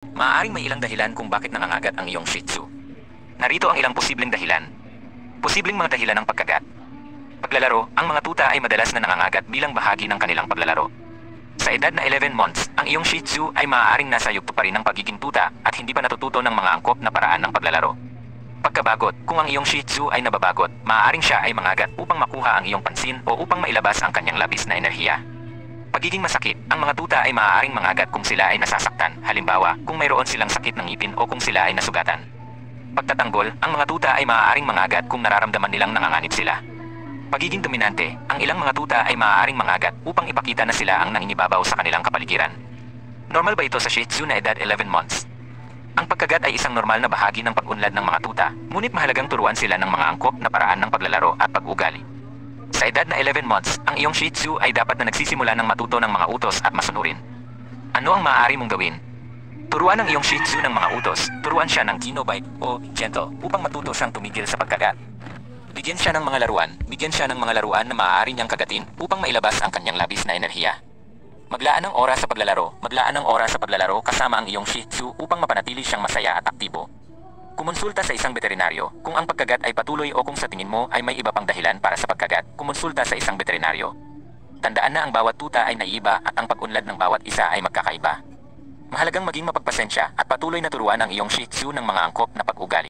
Maaaring may ilang dahilan kung bakit nangangagat ang iyong Shih Tzu. Narito ang ilang posibleng dahilan. Posibleng mga dahilan ng pagkagat. Paglalaro, ang mga tuta ay madalas na nangangagat bilang bahagi ng kanilang paglalaro. Sa edad na 11 months, ang iyong Shih Tzu ay maaaring nasa yugto pa rin ng pagiging tuta at hindi pa natututo ng mga angkop na paraan ng paglalaro. Pagkabagot, kung ang iyong Shih Tzu ay nababagot, maaaring siya ay mangagat upang makuha ang iyong pansin o upang mailabas ang kanyang labis na enerhiya. Pagiging masakit, ang mga tuta ay maaaring mangagat kung sila ay nasasaktan, halimbawa, kung mayroon silang sakit ng ngipin o kung sila ay nasugatan. Pagtatanggol, ang mga tuta ay maaaring mangagat kung nararamdaman nilang nanganganib sila. Pagiging dominante, ang ilang mga tuta ay maaaring mangagat upang ipakita na sila ang nangingibabaw sa kanilang kapaligiran. Normal ba ito sa Shih Tzu na edad 11 months? Ang pagkagat ay isang normal na bahagi ng pag-unlad ng mga tuta, ngunit mahalagang turuan sila ng mga angkop na paraan ng paglalaro at pag-ugali. Sa edad na 11 months, ang iyong Shih Tzu ay dapat na nagsisimula ng matuto ng mga utos at masunurin. Ano ang maaari mong gawin? Turuan ang iyong Shih Tzu ng mga utos, turuan siya ng Kino Bite o Gentle upang matuto siyang tumigil sa pagkagat. Bigyan siya ng mga laruan na maaari niyang kagatin upang mailabas ang kanyang labis na enerhiya. Maglaan ng oras sa paglalaro kasama ang iyong Shih Tzu upang mapanatili siyang masaya at aktibo. Kumonsulta sa isang veterinaryo. Kung ang pagkagat ay patuloy o kung sa tingin mo ay may iba pang dahilan para sa pagkagat, kumonsulta sa isang veterinaryo. Tandaan na ang bawat tuta ay naiiba at ang pag-unlad ng bawat isa ay magkakaiba. Mahalagang maging mapagpasensya at patuloy na turuan ang iyong Shih Tzu ng mga angkop na pag-ugali.